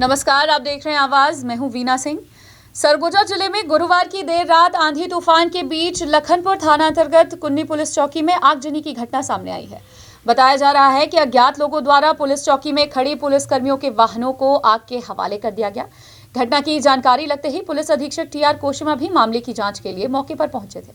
नमस्कार, आप देख रहे हैं आवाज। मैं हूं वीना सिंह। सरगुजा जिले में गुरुवार की देर रात आंधी तूफान के बीच लखनपुर थाना अंतर्गत कुन्नी पुलिस चौकी में आगजनी की घटना सामने आई है। बताया जा रहा है कि अज्ञात लोगों द्वारा पुलिस चौकी में खड़ी पुलिस कर्मियों के वाहनों को आग के हवाले कर दिया गया। घटना की जानकारी लगते ही पुलिस अधीक्षक टीआर कोशिमा भी मामले की जांच के लिए मौके पर पहुंचे थे।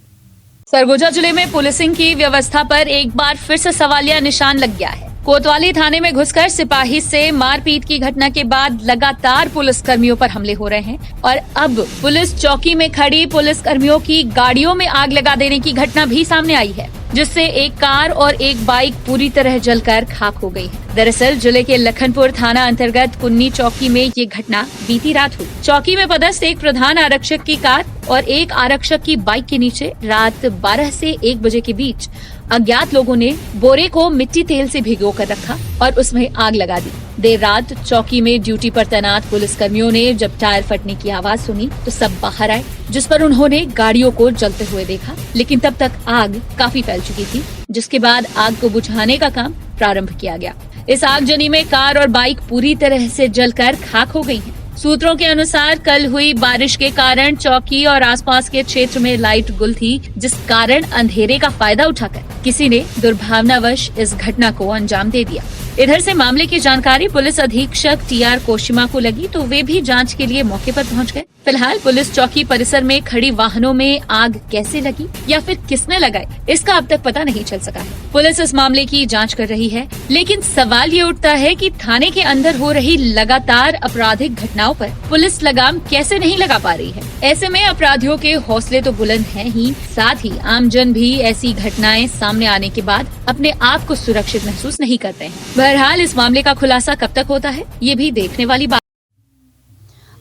सरगुजा जिले में पुलिसिंग की व्यवस्था पर एक बार फिर से सवालिया निशान लग गया है। कोतवाली थाने में घुसकर सिपाही से मारपीट की घटना के बाद लगातार पुलिस कर्मियों पर हमले हो रहे हैं और अब पुलिस चौकी में खड़ी पुलिस कर्मियों की गाड़ियों में आग लगा देने की घटना भी सामने आई है, जिससे एक कार और एक बाइक पूरी तरह जलकर खाक हो गई है। दरअसल जिले के लखनपुर थाना अंतर्गत कुन्नी चौकी में ये घटना बीती रात हुई। चौकी में पदस्थ एक प्रधान आरक्षक की कार और एक आरक्षक की बाइक के नीचे रात 12 से 1 बजे के बीच अज्ञात लोगों ने बोरे को मिट्टी तेल से भिगो कर रखा और उसमें आग लगा दी। देर रात चौकी में ड्यूटी पर तैनात पुलिस कर्मियों ने जब टायर फटने की आवाज सुनी तो सब बाहर आए, जिस पर उन्होंने गाड़ियों को जलते हुए देखा, लेकिन तब तक आग काफी फैल चुकी थी, जिसके बाद आग को बुझाने का काम प्रारंभ किया गया। इस आगजनी में कार और बाइक पूरी तरह से जलकर खाक हो गई हैं। सूत्रों के अनुसार कल हुई बारिश के कारण चौकी और आसपास के क्षेत्र में लाइट गुल थी, जिस कारण अंधेरे का फायदा उठाकर किसी ने दुर्भावनावश इस घटना को अंजाम दे दिया। इधर से मामले की जानकारी पुलिस अधीक्षक टीआर कोशिमा को लगी तो वे भी जांच के लिए मौके पर पहुंच गए। फिलहाल पुलिस चौकी परिसर में खड़ी वाहनों में आग कैसे लगी या फिर किसने लगाई, इसका अब तक पता नहीं चल सका है। पुलिस इस मामले की जांच कर रही है, लेकिन सवाल ये उठता है कि थाने के अंदर हो रही लगातार आपराधिक घटनाओं पर पुलिस लगाम कैसे नहीं लगा पा रही है। ऐसे में अपराधियों के हौसले तो बुलंद हैं ही, साथ ही आमजन भी ऐसी घटनाएं सामने आने के बाद अपने आप को सुरक्षित महसूस नहीं करते हैं। बहरहाल इस मामले का खुलासा कब तक होता है, ये भी देखने वाली बात।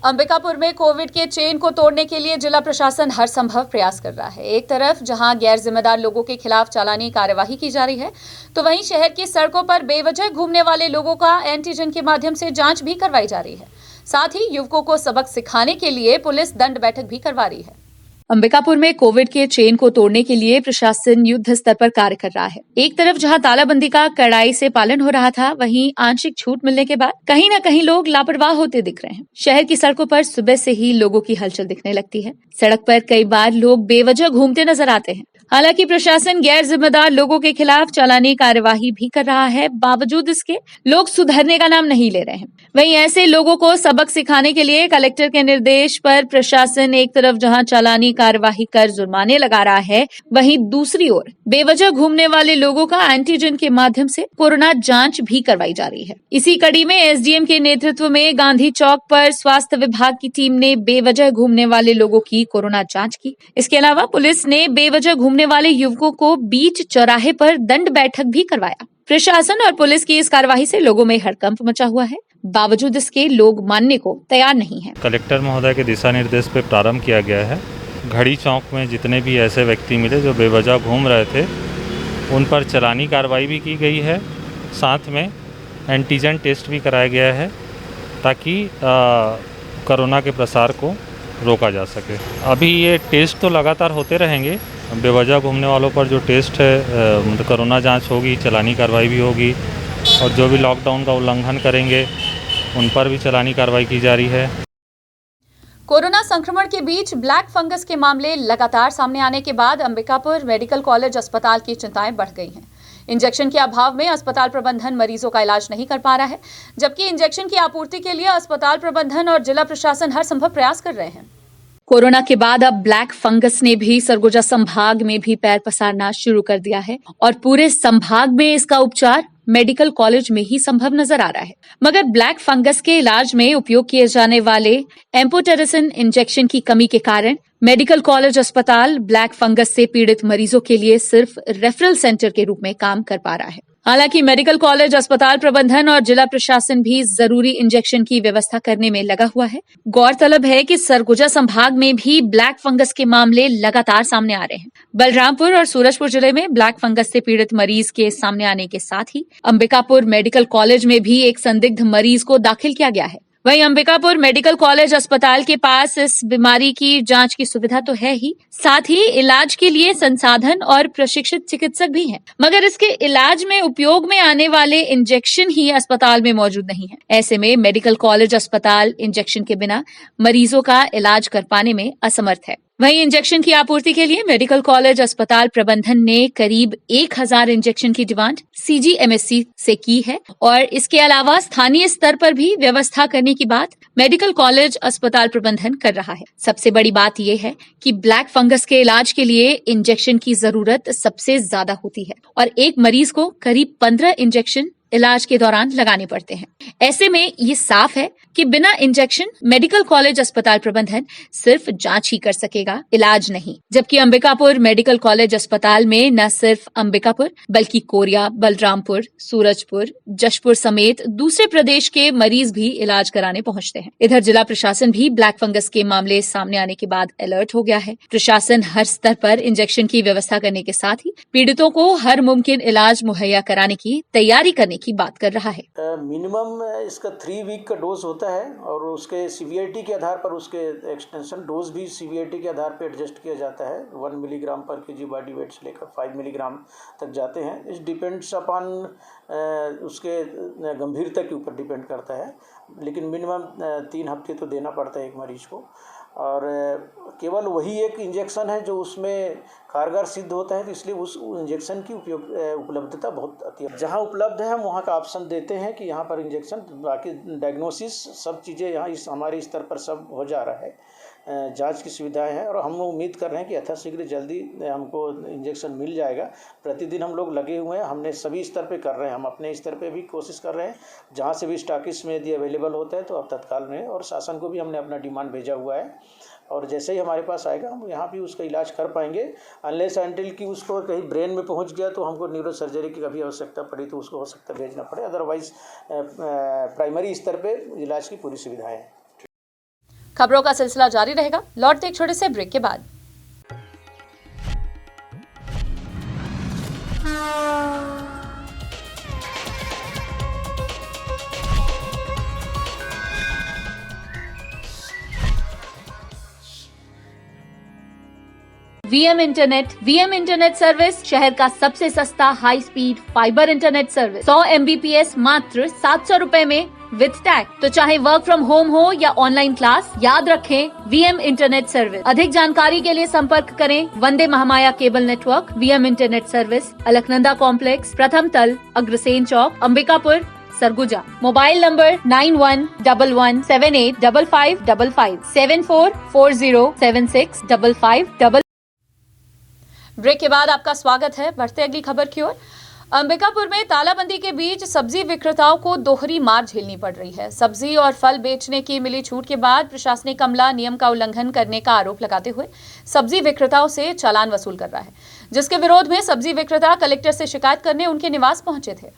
अंबिकापुर में कोविड के चेन को तोड़ने के लिए जिला प्रशासन हर संभव प्रयास कर रहा है। एक तरफ जहां गैर जिम्मेदार लोगों के खिलाफ चालानी कार्यवाही की जा रही है, तो वहीं शहर की सड़कों पर बेवजह घूमने वाले लोगों का एंटीजन के माध्यम से जांच भी करवाई जा रही है। साथ ही युवकों को सबक सिखाने के लिए पुलिस दंड बैठक भी करवा रही है। अंबिकापुर में कोविड के चेन को तोड़ने के लिए प्रशासन युद्ध स्तर पर कार्य कर रहा है। एक तरफ जहां तालाबंदी का कड़ाई से पालन हो रहा था, वहीं आंशिक छूट मिलने के बाद कहीं न कहीं लोग लापरवाह होते दिख रहे हैं। शहर की सड़कों पर सुबह से ही लोगों की हलचल दिखने लगती है। सड़क पर कई बार लोग बेवजह घूमते नजर आते हैं। हालांकि प्रशासन गैर जिम्मेदार लोगों के खिलाफ चालानी कार्यवाही भी कर रहा है, बावजूद इसके लोग सुधरने का नाम नहीं ले रहे हैं। वहीं ऐसे लोगों को सबक सिखाने के लिए कलेक्टर के निर्देश पर प्रशासन एक तरफ जहां चालानी कार्यवाही कर जुर्माने लगा रहा है, वहीं दूसरी ओर बेवजह घूमने वाले लोगों का एंटीजन के माध्यम से कोरोना जांच भी करवाई जा रही है। इसी कड़ी में एसडीएम के नेतृत्व में गांधी चौक पर स्वास्थ्य विभाग की टीम ने बेवजह घूमने वाले लोगों की कोरोना जांच की। इसके अलावा पुलिस ने बेवजह घूमने वाले युवकों को बीच चौराहे पर दंड बैठक भी करवाया। प्रशासन और पुलिस की इस कार्यवाही से लोगों में हड़कंप मचा हुआ है, बावजूद इसके लोग मानने को तैयार नहीं है। कलेक्टर महोदय के दिशा निर्देश पे प्रारंभ किया गया है। घड़ी चौक में जितने भी ऐसे व्यक्ति मिले जो बेवजह घूम रहे थे, उन पर चालानी कार्रवाई भी की गई है। साथ में एंटीजन टेस्ट भी कराया गया है ताकि कोरोना के प्रसार को रोका जा सके। अभी ये टेस्ट तो लगातार होते रहेंगे। बेवजह घूमने वालों पर जो टेस्ट है, कोरोना जांच होगी, चालानी कार्रवाई भी होगी, और जो भी लॉकडाउन का उल्लंघन करेंगे उन पर भी चालानी कार्रवाई की जा रही है। कोरोना संक्रमण के बीच ब्लैक फंगस के मामले लगातार सामने आने के बाद अंबिकापुर मेडिकल कॉलेज अस्पताल की चिंताएं बढ़ गई हैं। इंजेक्शन के अभाव में अस्पताल प्रबंधन मरीजों का इलाज नहीं कर पा रहा है, जबकि इंजेक्शन की आपूर्ति के लिए अस्पताल प्रबंधन और जिला प्रशासन हर संभव प्रयास कर रहे हैं। कोरोना के बाद अब ब्लैक फंगस ने भी सरगुजा संभाग में भी पैर पसारना शुरू कर दिया है और पूरे संभाग में इसका उपचार मेडिकल कॉलेज में ही संभव नजर आ रहा है। मगर ब्लैक फंगस के इलाज में उपयोग किए जाने वाले एम्फोटेरिसिन इंजेक्शन की कमी के कारण मेडिकल कॉलेज अस्पताल ब्लैक फंगस से पीड़ित मरीजों के लिए सिर्फ रेफरल सेंटर के रूप में काम कर पा रहा है। हालांकि मेडिकल कॉलेज अस्पताल प्रबंधन और जिला प्रशासन भी जरूरी इंजेक्शन की व्यवस्था करने में लगा हुआ है। गौरतलब है कि सरगुजा संभाग में भी ब्लैक फंगस के मामले लगातार सामने आ रहे हैं। बलरामपुर और सूरजपुर जिले में ब्लैक फंगस से पीड़ित मरीज के सामने आने के साथ ही अंबिकापुर मेडिकल कॉलेज में भी एक संदिग्ध मरीज को दाखिल किया गया है। वहीं अंबिकापुर मेडिकल कॉलेज अस्पताल के पास इस बीमारी की जांच की सुविधा तो है ही, साथ ही इलाज के लिए संसाधन और प्रशिक्षित चिकित्सक भी हैं। मगर इसके इलाज में उपयोग में आने वाले इंजेक्शन ही अस्पताल में मौजूद नहीं है। ऐसे में मेडिकल कॉलेज अस्पताल इंजेक्शन के बिना मरीजों का इलाज कर पाने में असमर्थ है। वहीं इंजेक्शन की आपूर्ति के लिए मेडिकल कॉलेज अस्पताल प्रबंधन ने करीब 1000 इंजेक्शन की डिमांड CGMSC से की है और इसके अलावा स्थानीय स्तर पर भी व्यवस्था करने की बात मेडिकल कॉलेज अस्पताल प्रबंधन कर रहा है। सबसे बड़ी बात यह है कि ब्लैक फंगस के इलाज के लिए इंजेक्शन की जरूरत सबसे ज्यादा होती है और एक मरीज को करीब 15 इंजेक्शन इलाज के दौरान लगाने पड़ते हैं। ऐसे में ये साफ है कि बिना इंजेक्शन मेडिकल कॉलेज अस्पताल प्रबंधन सिर्फ जांच ही कर सकेगा, इलाज नहीं। जबकि अंबिकापुर मेडिकल कॉलेज अस्पताल में न सिर्फ अंबिकापुर बल्कि कोरिया, बलरामपुर, सूरजपुर, जशपुर समेत दूसरे प्रदेश के मरीज भी इलाज कराने पहुंचते हैं। इधर जिला प्रशासन भी ब्लैक फंगस के मामले सामने आने के बाद अलर्ट हो गया है। प्रशासन हर स्तर पर इंजेक्शन की व्यवस्था करने के साथ ही पीड़ितों को हर मुमकिन इलाज मुहैया कराने की तैयारी करने की बात कर रहा है। मिनिमम इसका 3 वीक का डोज होता है और उसके सीवियरिटी के आधार पर उसके एक्सटेंशन डोज भी सीवियरिटी के आधार पर एडजस्ट किया जाता है। 1 मिलीग्राम पर केजी बॉडी वेट से लेकर 5 मिलीग्राम तक जाते हैं। इस डिपेंड्स अपॉन उसके गंभीरता के ऊपर डिपेंड करता है, लेकिन मिनिमम 3 हफ्ते तो देना पड़ता है एक मरीज को। और केवल वही एक इंजेक्शन है जो उसमें कारगर सिद्ध होता है, तो इसलिए उस इंजेक्शन की उपलब्धता बहुत अति है। जहाँ उपलब्ध है हम वहाँ का ऑप्शन देते हैं कि यहाँ पर इंजेक्शन, बाकी डायग्नोसिस सब चीज़ें यहाँ हमारे स्तर पर सब हो जा रहा है। जांच की सुविधाएं हैं और हम उम्मीद कर रहे हैं कि यथाशीघ्र जल्दी हमको इंजेक्शन मिल जाएगा। प्रतिदिन हम लोग लगे हुए हैं, हमने सभी स्तर पे कर रहे हैं, हम अपने स्तर पे भी कोशिश कर रहे हैं। जहां से भी स्टॉकिस्ट में यदि अवेलेबल होता है तो अब तत्काल में, और शासन को भी हमने अपना डिमांड भेजा हुआ है और जैसे ही हमारे पास आएगा हम यहाँ भी उसका इलाज कर पाएंगे। अनलेस अनटिल कि उसको कहीं ब्रेन में पहुँच गया तो हमको न्यूरो सर्जरी की कभी आवश्यकता पड़ी तो उसको हो सकता है भेजना पड़े, अदरवाइज प्राइमरी स्तर पर इलाज की पूरी सुविधाएँ हैं। खबरों का सिलसिला जारी रहेगा, लौटते एक छोटे से ब्रेक के बाद। वीएम इंटरनेट सर्विस शहर का सबसे सस्ता high speed fibre internet service. 100 MBPS मात्र 700 रुपए में विद टैग। तो चाहे वर्क फ्रॉम होम हो या ऑनलाइन क्लास, याद रखें वीएम इंटरनेट सर्विस। अधिक जानकारी के लिए संपर्क करें Vande Mahamaya cable network. VM internet service, Alaknanda complex, प्रथम तल, Agrasen Chowk, Ambikapur, Surguja. Mobile number 9111785555 7440765555। Break के बाद आपका स्वागत है। बढ़ते अगली खबर की ओर। अंबिकापुर में तालाबंदी के बीच सब्जी विक्रेताओं को दोहरी मार झेलनी पड़ रही है। सब्जी और फल बेचने की मिली छूट के बाद प्रशासनिक अमला नियम का उल्लंघन करने का आरोप लगाते हुए सब्जी विक्रेताओं से चालान वसूल कर रहा है, जिसके विरोध में सब्जी विक्रेता कलेक्टर से शिकायत करने उनके निवास पहुंचे थे।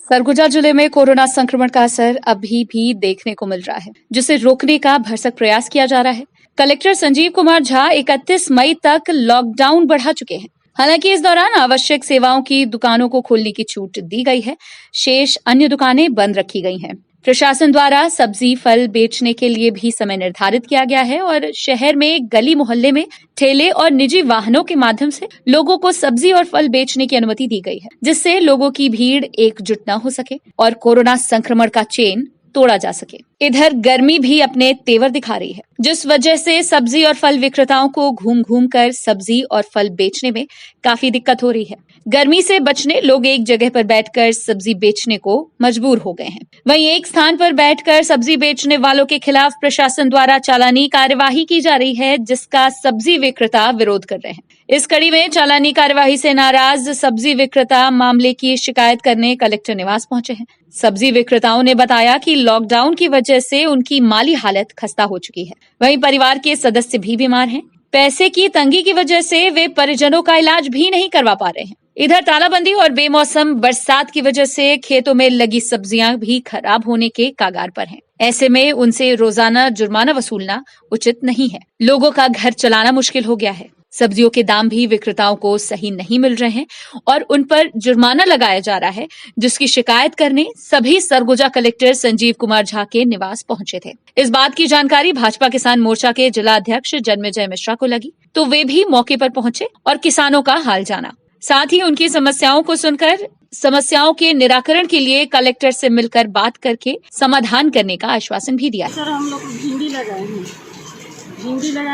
सरगुजा जिले में कोरोना संक्रमण का असर अभी भी देखने को मिल रहा है, जिसे रोकने का भरसक प्रयास किया जा रहा है। कलेक्टर संजीव कुमार झा 31 मई तक लॉकडाउन बढ़ा चुके हैं। हालांकि इस दौरान आवश्यक सेवाओं की दुकानों को खोलने की छूट दी गई है, शेष अन्य दुकानें बंद रखी गई हैं। प्रशासन द्वारा सब्जी फल बेचने के लिए भी समय निर्धारित किया गया है और शहर में गली मोहल्ले में ठेले और निजी वाहनों के माध्यम से लोगों को सब्जी और फल बेचने की अनुमति दी गई है, जिससे लोगों की भीड़ एकजुट न हो सके और कोरोना संक्रमण का चेन तोड़ा जा सके। इधर गर्मी भी अपने तेवर दिखा रही है, जिस वजह से सब्जी और फल विक्रेताओं को घूम घूम कर सब्जी और फल बेचने में काफी दिक्कत हो रही है। गर्मी से बचने लोग एक जगह पर बैठकर सब्जी बेचने को मजबूर हो गए हैं। वहीं एक स्थान पर बैठकर सब्जी बेचने वालों के खिलाफ प्रशासन द्वारा चालानी कार्यवाही की जा रही है, जिसका सब्जी विक्रेता विरोध कर रहे हैं। इस कड़ी में चालानी कार्यवाही से नाराज सब्जी विक्रेता मामले की शिकायत करने कलेक्टर निवास पहुंचे हैं। सब्जी विक्रेताओं ने बताया कि लॉकडाउन की वजह से उनकी माली हालत खस्ता हो चुकी है। वहीं परिवार के सदस्य भी बीमार हैं। पैसे की तंगी की वजह से वे परिजनों का इलाज भी नहीं करवा पा रहे हैं। इधर तालाबंदी और बेमौसम बरसात की वजह से खेतों में लगी सब्जियां भी खराब होने के कगार पर हैं। ऐसे में उनसे रोजाना जुर्माना वसूलना उचित नहीं है। लोगों का घर चलाना मुश्किल हो गया है। सब्जियों के दाम भी विक्रेताओं को सही नहीं मिल रहे हैं और उन पर जुर्माना लगाया जा रहा है, जिसकी शिकायत करने सभी सरगुजा कलेक्टर संजीव कुमार झा के निवास पहुंचे थे। इस बात की जानकारी भाजपा किसान मोर्चा के जिला अध्यक्ष जन्मेजय मिश्रा को लगी तो वे भी मौके पर पहुंचे और किसानों का हाल जाना। साथ ही उनकी समस्याओं को सुनकर समस्याओं के निराकरण के लिए कलेक्टर से मिलकर बात करके समाधान करने का आश्वासन भी दिया। सर, हम लोग भिंडी लगाए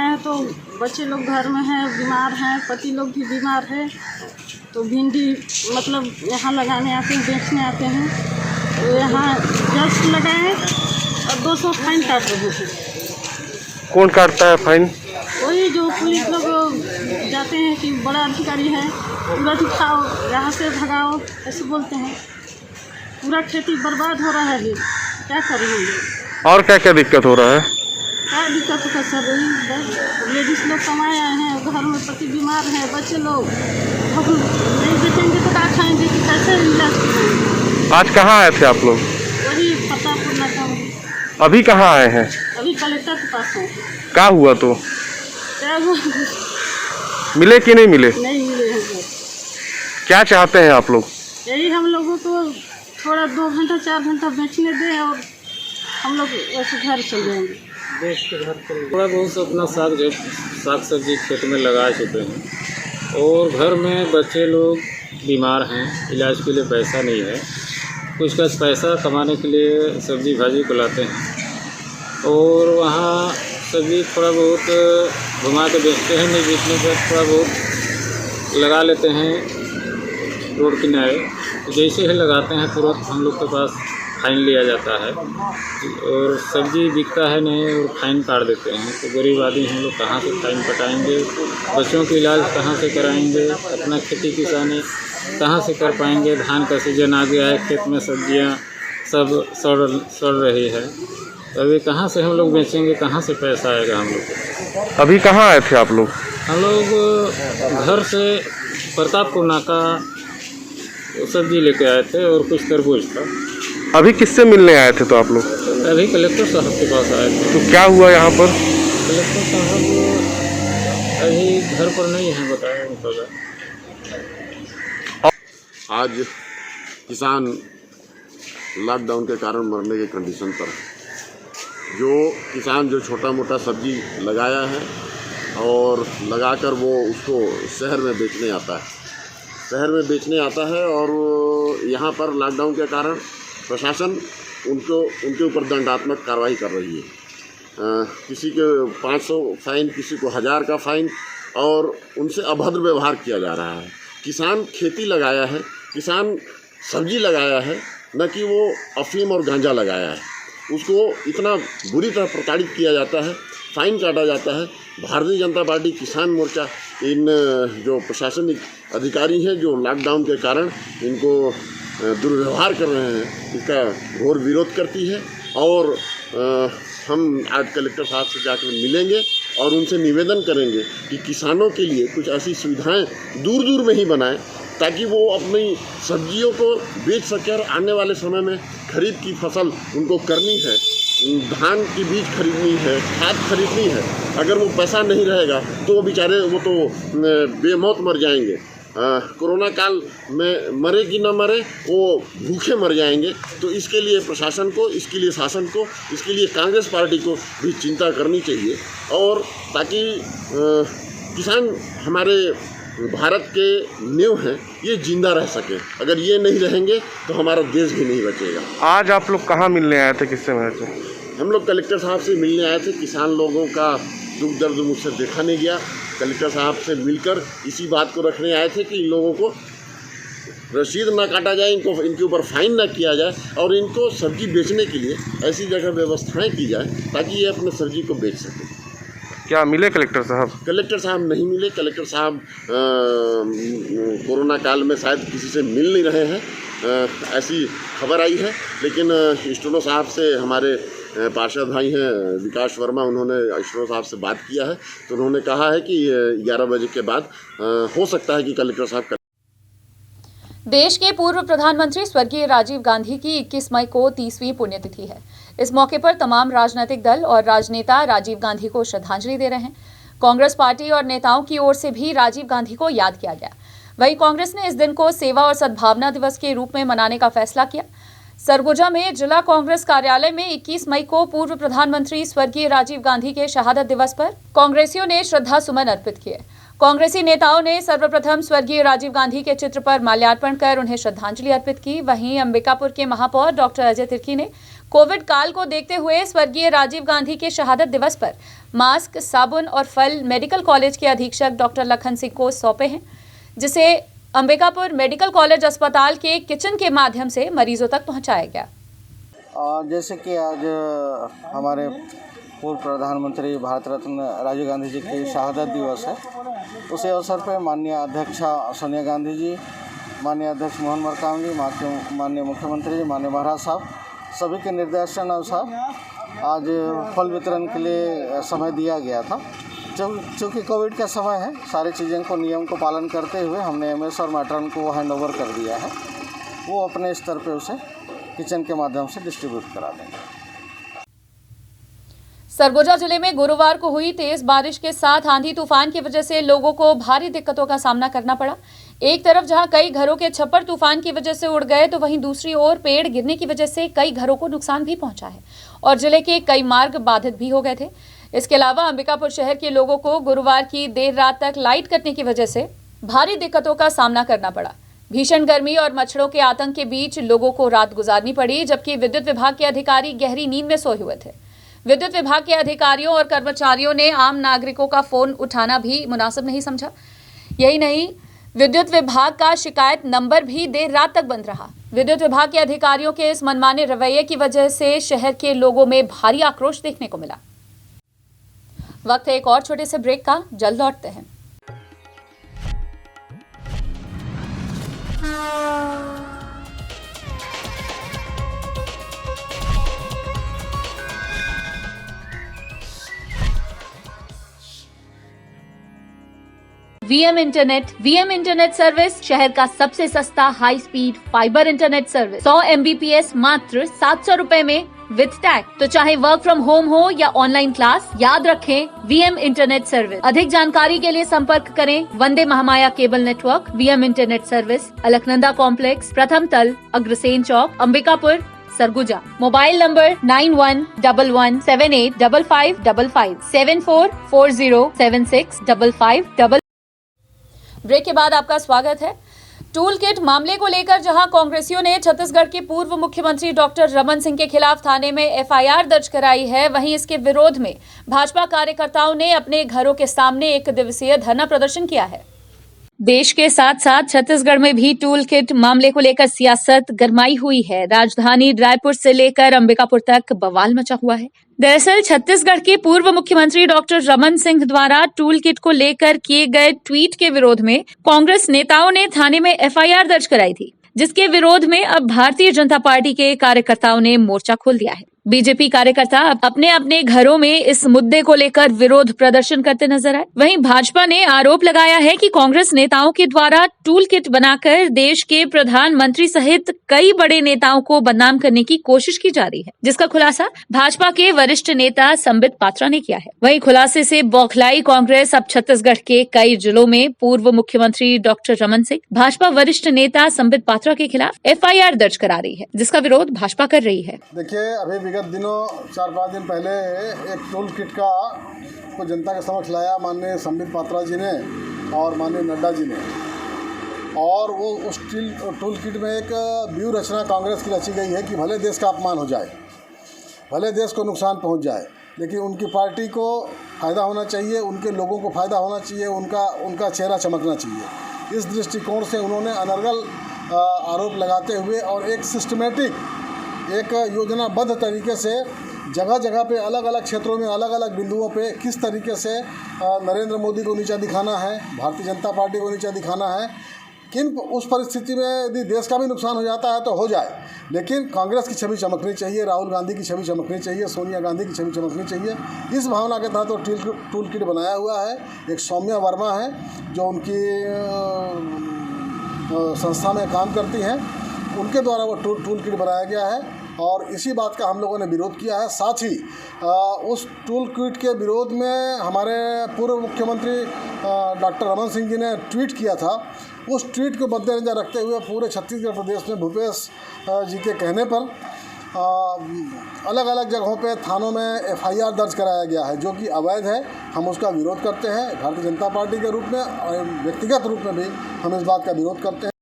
हैं तो बच्चे लोग घर में हैं, बीमार हैं, पति लोग भी बीमार है, तो भिंडी मतलब यहाँ लगाने आते हैं, बेचने आते हैं, तो यहाँ जस्ट लगाए और 200 फाइन काट रहे हैं। कौन काटता है फाइन? वही जो पुलिस लोग जाते हैं कि बड़ा अधिकारी है, पूरा दिखाओ, यहाँ से भगाओ, ऐसे बोलते हैं। पूरा खेती बर्बाद हो रहा है, क्या करें हम लोग? और क्या क्या दिक्कत हो रहा है? क्या दिक्कत होता है सर? वही लेडीज लोग कमाए आए हैं, घर में पति बीमार हैं, बच्चे लोग अब नहीं बेचेंगे तो क्या खाएंगे, कि कैसे इलाज करेंगे? आज कहाँ आए थे आप लोग? वही फतेहपुर नाका में। अभी कहाँ आए हैं? अभी कलेक्टर के पास हैं। क्या हुआ तो? क्या हुआ? मिले कि नहीं मिले? नहीं मिले हैं सर। क्या चाहते हैं आप लोग? यही हम लोगों को थोड़ा 2 घंटा 4 घंटा बेचने दें और हम लोग वैसे घर चल जाएंगे। थोड़ा बहुत अपना साग सब्जी खेत में लगा चुके हैं और घर में बच्चे लोग बीमार हैं, इलाज के लिए पैसा नहीं है। कुछ पैसा कमाने के लिए सब्जी भाजी को लाते हैं और वहाँ सब्जी थोड़ा बहुत घुमा के बेचते हैं, नहीं बेचने पर थोड़ा बहुत लगा लेते हैं रोड किनारे। जैसे ही लगाते हैं तुरंत हम लोग के पास फाइन लिया जाता है और सब्जी बिकता है नहीं और फाइन काट देते हैं। तो गरीब आदमी हम लोग कहाँ से फाइन कटाएंगे, बच्चों का इलाज कहाँ से कराएंगे, अपना खेती किसानी कहाँ से कर पाएंगे। धान का सीजन आ गया है, खेत में सब्जियां सब सड़ रही है, तो अभी कहाँ से हम लोग बेचेंगे, कहाँ से पैसा आएगा हम लोग को? अभी कहाँ आए थे आप लोग? हम लोग घर से प्रतापपुर नाका सब्जी लेके आए थे और कुछ तरबूज था। अभी किससे मिलने आए थे तो आप लोग? अभी कलेक्टर साहब के पास आए थे। तो क्या हुआ यहाँ पर? कलेक्टर साहब अभी घर पर नहीं है, बताया उनका। आज किसान लॉकडाउन के कारण मरने के कंडीशन पर है। जो किसान जो छोटा मोटा सब्जी लगाया है और लगाकर वो उसको शहर में बेचने आता है और यहाँ पर लॉकडाउन के कारण प्रशासन उनके ऊपर दंडात्मक कार्रवाई कर रही है। किसी के 500 फाइन, किसी को 1000 का फाइन और उनसे अभद्र व्यवहार किया जा रहा है। किसान खेती लगाया है, किसान सब्जी लगाया है, न कि वो अफीम और गांजा लगाया है। उसको इतना बुरी तरह प्रताड़ित किया जाता है, फाइन काटा जाता है। भारतीय जनता पार्टी किसान मोर्चा इन जो प्रशासनिक अधिकारी हैं जो लॉकडाउन के कारण इनको दुर्व्यवहार कर रहे हैं, इसका घोर विरोध करती है और हम आज कलेक्टर साहब से जाकर मिलेंगे और उनसे निवेदन करेंगे कि किसानों के लिए कुछ ऐसी सुविधाएं दूर दूर में ही बनाएं ताकि वो अपनी सब्जियों को बेच सकें और आने वाले समय में खरीद की फसल उनको करनी है, धान की बीज खरीदनी है, खाद खरीदनी है। अगर वो पैसा नहीं रहेगा तो वो बेचारे वो तो बेमौत मर जाएंगे। कोरोना काल में मरे कि न मरे, वो भूखे मर जाएंगे। तो इसके लिए प्रशासन को, इसके लिए शासन को, इसके लिए कांग्रेस पार्टी को भी चिंता करनी चाहिए और ताकि किसान हमारे भारत के नींव हैं, ये जिंदा रह सके। अगर ये नहीं रहेंगे तो हमारा देश भी नहीं बचेगा। आज आप लोग कहाँ मिलने आए थे, किससे मिले थे? हम लोग कलेक्टर साहब से मिलने आए थे। किसान लोगों का दुख दर्द मुझसे देखा नहीं गया। कलेक्टर साहब से मिलकर इसी बात को रखने आए थे कि इन लोगों को रसीद ना काटा जाए, इनके ऊपर फाइन ना किया जाए और इनको सब्जी बेचने के लिए ऐसी जगह व्यवस्थाएं की जाए ताकि ये अपने सब्जी को बेच सकें। क्या मिले कलेक्टर साहब? कलेक्टर साहब नहीं मिले। कलेक्टर साहब कोरोना काल में शायद किसी से मिल नहीं रहे हैं, ऐसी खबर आई है। लेकिन स्टोनो साहब से हमारे पार्षद भाई हैं विकास वर्मा, उन्होंने स्टोनो साहब से बात किया है तो उन्होंने कहा है कि 11 बजे के बाद हो सकता है कि कलेक्टर साहब देश के पूर्व प्रधानमंत्री स्वर्गीय राजीव गांधी की 21 मई को 30वीं पुण्यतिथि है। इस मौके पर तमाम राजनीतिक दल और राजनेता राजीव गांधी को श्रद्धांजलि दे रहे हैं। कांग्रेस पार्टी और नेताओं की ओर से भी राजीव गांधी को याद किया गया। वहीं कांग्रेस ने इस दिन को सेवा और सद्भावना दिवस के रूप में मनाने का फैसला किया। सरगुजा में जिला कांग्रेस कार्यालय में 21 मई को पूर्व प्रधानमंत्री स्वर्गीय राजीव गांधी के शहादत दिवस पर कांग्रेसियों ने श्रद्धा सुमन अर्पित किए। कांग्रेसी नेताओं ने सर्वप्रथम स्वर्गीय राजीव गांधी के चित्र पर माल्यार्पण कर उन्हें श्रद्धांजलि अर्पित की। वहीं अंबिकापुर के महापौर डॉक्टर अजय तिर्की ने कोविड काल को देखते हुए स्वर्गीय राजीव गांधी के शहादत दिवस पर मास्क, साबुन और फल मेडिकल कॉलेज के अधीक्षक डॉक्टर लखन सिंह को सौंपे हैं, जिसे अंबिकापुर मेडिकल कॉलेज अस्पताल के किचन के माध्यम से मरीजों तक पहुंचाया गया। जैसे कि आज हमारे पूर्व प्रधानमंत्री भारत रत्न राजीव गांधी जी की शहादत दिवस है, उसी अवसर पर माननीय अध्यक्षा सोनिया गांधी जी, माननीय अध्यक्ष मोहन मरकाम जी, माननीय मुख्यमंत्री जी, माननीय महाराज साहब, सभी के निर्देशानुसार आज फल वितरण के लिए समय दिया गया था। चूँकि कोविड का समय है, सारी चीज़ों को नियम को पालन करते हुए हमने एमएस और मैट्रन को हैंड ओवर कर दिया है। वो अपने स्तर पे उसे किचन के माध्यम से डिस्ट्रीब्यूट करा देंगे। सरगुजा जिले में गुरुवार को हुई तेज बारिश के साथ आंधी तूफान की वजह से लोगों को भारी दिक्कतों का सामना करना पड़ा। एक तरफ जहां कई घरों के छप्पर तूफान की वजह से उड़ गए, तो वहीं दूसरी ओर पेड़ गिरने की वजह से कई घरों को नुकसान भी पहुंचा है और जिले के कई मार्ग बाधित भी हो गए थे। इसके अलावा अंबिकापुर शहर के लोगों को गुरुवार की देर रात तक लाइट कटने की वजह से भारी दिक्कतों का सामना करना पड़ा। भीषण गर्मी और मच्छरों के आतंक के बीच लोगों को रात गुजारनी पड़ी, जबकि विद्युत विभाग के अधिकारी गहरी नींद में सोए हुए थे। विद्युत विभाग के अधिकारियों और कर्मचारियों ने आम नागरिकों का फोन उठाना भी मुनासिब नहीं समझा। यही नहीं, विद्युत विभाग का शिकायत नंबर भी देर रात तक बंद रहा। विद्युत विभाग के अधिकारियों के इस मनमाने रवैये की वजह से शहर के लोगों में भारी आक्रोश देखने को मिला। वक्त है एक और छोटे से ब्रेक का, जल्द लौटते हैं। वीएम इंटरनेट सर्विस शहर का सबसे सस्ता high speed fibre internet service 100 MBPS मात्र 700 रुपए में विद टैग। तो चाहे वर्क फ्रॉम होम हो या ऑनलाइन क्लास, याद रखें वीएम इंटरनेट सर्विस। अधिक जानकारी के लिए संपर्क करें Vande Mahamaya cable network, VM internet service, Alaknanda complex, प्रथम तल, Agrasen Chowk, Ambikapur, Surguja. Mobile number 9111785555 7440765555। Break के बाद आपका स्वागत है। टूल किट मामले को लेकर जहां कांग्रेसियों ने छत्तीसगढ़ के पूर्व मुख्यमंत्री डॉक्टर रमन सिंह के खिलाफ थाने में एफआईआर दर्ज कराई है, वहीं इसके विरोध में भाजपा कार्यकर्ताओं ने अपने घरों के सामने एक दिवसीय धरना प्रदर्शन किया है। देश के साथ साथ छत्तीसगढ़ में भी टूल किट मामले को लेकर सियासत गरमाई हुई है। राजधानी रायपुर से लेकर अंबिकापुर तक बवाल मचा हुआ है। दरअसल छत्तीसगढ़ के पूर्व मुख्यमंत्री डॉक्टर रमन सिंह द्वारा टूल किट को लेकर किए गए ट्वीट के विरोध में कांग्रेस नेताओं ने थाने में एफआईआर दर्ज कराई थी, जिसके विरोध में अब भारतीय जनता पार्टी के कार्यकर्ताओं ने मोर्चा खोल दिया है। बीजेपी कार्यकर्ता अपने अपने घरों में इस मुद्दे को लेकर विरोध प्रदर्शन करते नजर आए। वहीं भाजपा ने आरोप लगाया है कि कांग्रेस नेताओं के द्वारा टूल किट बनाकर देश के प्रधानमंत्री सहित कई बड़े नेताओं को बदनाम करने की कोशिश की जा रही है, जिसका खुलासा भाजपा के वरिष्ठ नेता संबित पात्रा ने किया है। वहीं खुलासे से बौखलाई कांग्रेस अब छत्तीसगढ़ के कई जिलों में पूर्व मुख्यमंत्री डॉक्टर रमन सिंह, भाजपा वरिष्ठ नेता संबित पात्रा के खिलाफ एफआईआर दर्ज करा रही है, जिसका विरोध भाजपा कर रही है। देखिए, अभी विगत दिनों 4-5 दिन पहले एक टूल किट का को जनता के समक्ष लाया माननीय संबित पात्रा जी ने और माननीय नड्डा जी ने, और वो उस टूल किट में एक व्यू रचना कांग्रेस की रची गई है कि भले देश का अपमान हो जाए, भले देश को नुकसान पहुंच जाए, लेकिन उनकी पार्टी को फ़ायदा होना चाहिए, उनके लोगों को फ़ायदा होना चाहिए, उनका चेहरा चमकना चाहिए। इस दृष्टिकोण से उन्होंने अनर्गल आरोप लगाते हुए और एक सिस्टमेटिक, एक योजनाबद्ध तरीके से जगह जगह पे अलग अलग क्षेत्रों में अलग अलग बिंदुओं पे किस तरीके से नरेंद्र मोदी को नीचा दिखाना है, भारतीय जनता पार्टी को नीचा दिखाना है, किन उस परिस्थिति में यदि देश का भी नुकसान हो जाता है तो हो जाए, लेकिन कांग्रेस की छवि चमकनी चाहिए, राहुल गांधी की छवि चमकनी चाहिए, सोनिया गांधी की छवि चमकनी चाहिए। इस भावना के तहत वो टूल किट बनाया हुआ है। एक सौम्या वर्मा है जो उनकी संस्था में काम करती हैं, उनके द्वारा वो टूल किट बनाया गया है और इसी बात का हम लोगों ने विरोध किया है। साथ ही उस टूल किट के विरोध में हमारे पूर्व मुख्यमंत्री डॉक्टर रमन सिंह जी ने ट्वीट किया था। उस ट्वीट को मद्देनजर रखते हुए पूरे छत्तीसगढ़ प्रदेश में भूपेश जी के कहने पर अलग अलग जगहों पे थानों में FIR दर्ज कराया गया है, जो कि अवैध है। हम उसका विरोध करते हैं भारतीय जनता पार्टी के रूप में, और व्यक्तिगत रूप में भी हम इस बात का विरोध करते हैं।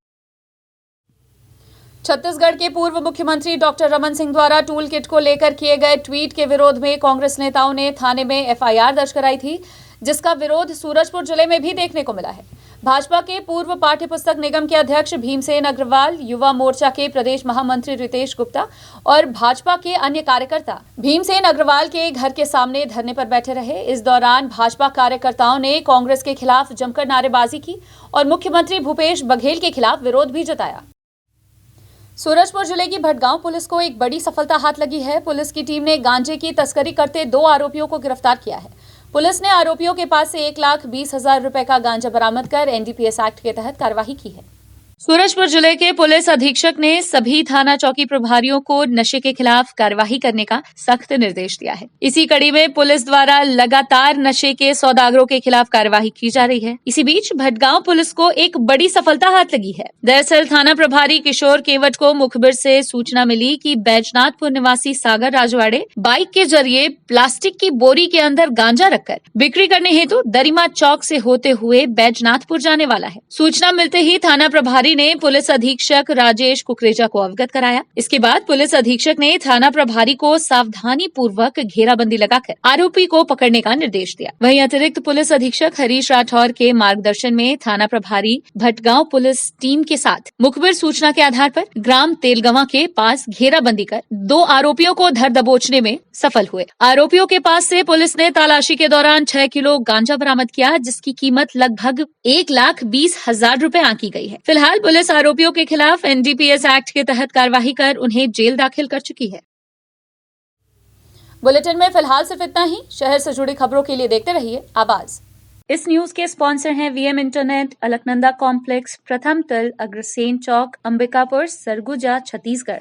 छत्तीसगढ़ के पूर्व मुख्यमंत्री डॉक्टर रमन सिंह द्वारा टूल किट को लेकर किए गए ट्वीट के विरोध में कांग्रेस नेताओं ने थाने में FIR दर्ज कराई थी, जिसका विरोध सूरजपुर जिले में भी देखने को मिला है। भाजपा के पूर्व पाठ्य पुस्तक निगम के अध्यक्ष भीमसेन अग्रवाल, युवा मोर्चा के प्रदेश महामंत्री रितेश गुप्ता और भाजपा के अन्य कार्यकर्ता भीमसेन अग्रवाल के घर के सामने धरने पर बैठे रहे। इस दौरान भाजपा कार्यकर्ताओं ने कांग्रेस के खिलाफ जमकर नारेबाजी की और मुख्यमंत्री भूपेश बघेल के खिलाफ विरोध भी जताया। सूरजपुर जिले की भटगांव पुलिस को एक बड़ी सफलता हाथ लगी है। पुलिस की टीम ने गांजे की तस्करी करते 2 आरोपियों को गिरफ्तार किया है। पुलिस ने आरोपियों के पास से 1,20,000 रुपए का गांजा बरामद कर NDPS एक्ट के तहत कार्रवाई की है। सूरजपुर जिले के पुलिस अधीक्षक ने सभी थाना चौकी प्रभारियों को नशे के खिलाफ कार्यवाही करने का सख्त निर्देश दिया है। इसी कड़ी में पुलिस द्वारा लगातार नशे के सौदागरों के खिलाफ कार्यवाही की जा रही है। इसी बीच भटगांव पुलिस को एक बड़ी सफलता हाथ लगी है। दरअसल थाना प्रभारी किशोर केवट को मुखबिर से सूचना मिली कि बैजनाथपुर निवासी सागर राजवाड़े बाइक के जरिए प्लास्टिक की बोरी के अंदर गांजा रखकर बिक्री करने हेतु दरिमा चौक से होते हुए बैजनाथपुर जाने वाला है। सूचना मिलते ही थाना प्रभारी ने पुलिस अधीक्षक राजेश कुकरेजा को अवगत कराया। इसके बाद पुलिस अधीक्षक ने थाना प्रभारी को सावधानी पूर्वक घेराबंदी लगाकर आरोपी को पकड़ने का निर्देश दिया। वहीं अतिरिक्त पुलिस अधीक्षक हरीश राठौर के मार्गदर्शन में थाना प्रभारी भटगांव पुलिस टीम के साथ मुखबिर सूचना के आधार पर ग्राम तेलगवा के पास घेराबंदी कर 2 आरोपियों को धर दबोचने में सफल हुए। आरोपियों के पास से पुलिस ने तलाशी के दौरान 6 किलो गांजा बरामद किया, जिसकी कीमत लगभग 1,20,000 रुपए आंकी गई है। फिलहाल पुलिस आरोपियों के खिलाफ NDPS एक्ट के तहत कार्रवाई कर उन्हें जेल दाखिल कर चुकी है। बुलेटिन में फिलहाल सिर्फ इतना ही। शहर से जुड़ी खबरों के लिए देखते रहिए आवाज। इस न्यूज के स्पॉन्सर हैं VM इंटरनेट, अलकनंदा कॉम्प्लेक्स, प्रथम तल, अग्रसेन चौक, अंबिकापुर, सरगुजा, छत्तीसगढ़।